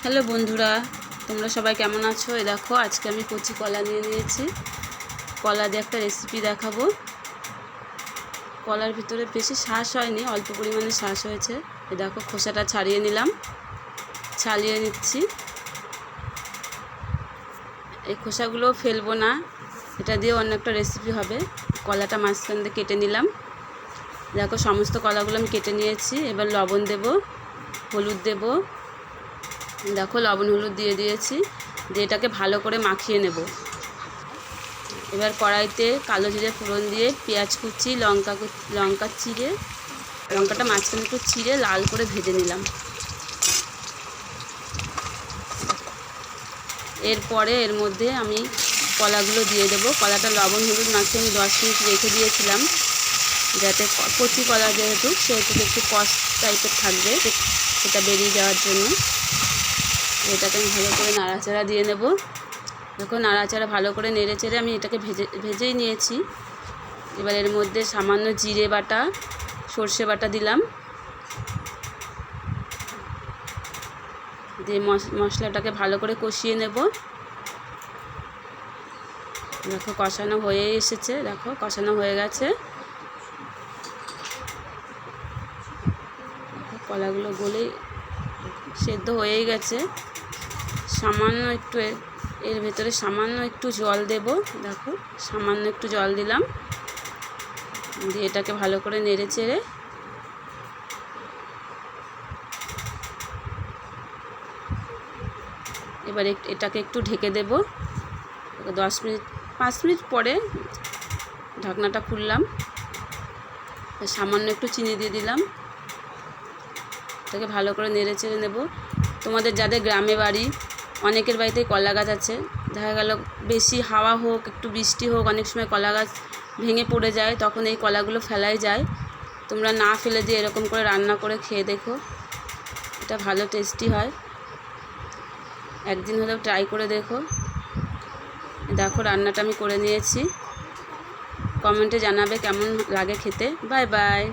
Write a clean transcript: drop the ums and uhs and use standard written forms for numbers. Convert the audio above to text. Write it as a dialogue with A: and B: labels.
A: Hello বন্ধুরা, তোমরা সবাই কেমন আছো? এই দেখো, আজকে আমি কচি কলা নিয়ে নিয়েছি। কলা দিয়ে একটা রেসিপি দেখাবো। কলার ভিতরে বেশি শাঁস হয়নি, অল্প পরিমাণে শাঁস হয়েছে। এই দেখো, খোসাটা ছাড়িয়ে নিলাম, ছাড়িয়ে নিচ্ছি। এই খোসাগুলো ফেলবো না, এটা দিয়ে অন্য একটা রেসিপি হবে। কলাটা মাঝখান দিয়ে কেটে নিলাম। দেখো, সমস্ত কলাগুলো আমি কেটে নিয়েছি। এবার লবণ দেব, হলুদ দেব। দেখো, লবণ হলুদ দিয়ে দিয়েছি। দিয়ে এটাকে ভালো করে মাখিয়ে নেব। এবার কড়াইতে কালো জিরে ফোড়ন দিয়ে পেঁয়াজ কুচি, লঙ্কা চিড়ে, লঙ্কাটা মাঝখানে একটু চিড়ে লাল করে ভেজে নিলাম। এরপরে এর মধ্যে আমি কলাগুলো দিয়ে দেবো। কলাটা লবণ হলুদ মাখিয়ে আমি 10 মিনিট রেখে দিয়েছিলাম, যাতে কচি কলা যেহেতু একটু কষ টাইপের থাকবে, সেটা বেরিয়ে যাওয়ার জন্য। এটাকে আমি ভালো করে নাড়াচাড়া দিয়ে নেব। দেখো, নাড়াচাড়া ভালো করে নেড়ে চেড়ে আমি এটাকে ভেজেই নিয়েছি। এবার এর মধ্যে সামান্য জিরে বাটা, সর্ষে বাটা দিলাম। দিয়ে মশলাটাকে ভালো করে কষিয়ে নেব। দেখো, কষানো হয়ে এসেছে। দেখো, কষানো হয়ে গেছে। কলাগুলো গলে সেদ্ধ হয়েই গেছে। সামান্য একটু এর ভেতরে সামান্য একটু জল দেব। দেখো, সামান্য একটু জল দিলাম। দিয়ে এটাকে ভালো করে নেড়ে চেড়ে এবার এটাকে একটু ঢেকে দেব। 5 মিনিট পরে ঢাকনাটা খুললাম। সামান্য একটু চিনি দিয়ে দিলাম। এটাকে ভালো করে নেড়ে চেড়ে নেব। তোমাদের যাদের গ্রামে বাড়ি, অনেকের বাড়িতেই কলা গাছ আছে। দেখা গেল বেশি হাওয়া হোক, একটু বৃষ্টি হোক, অনেক সময় কলা গাছ ভেঙে পড়ে যায়, তখন এই কলাগুলো ফেলাই যায়। তোমরা না ফেলে দিয়ে এরকম করে রান্না করে খেয়ে দেখো, এটা ভালো টেস্টি হয়। একদিন হলেও ট্রাই করে দেখো। দেখো, রান্নাটা আমি করে নিয়েছি। কমেন্টে জানাবে কেমন লাগে খেতে। Bye bye.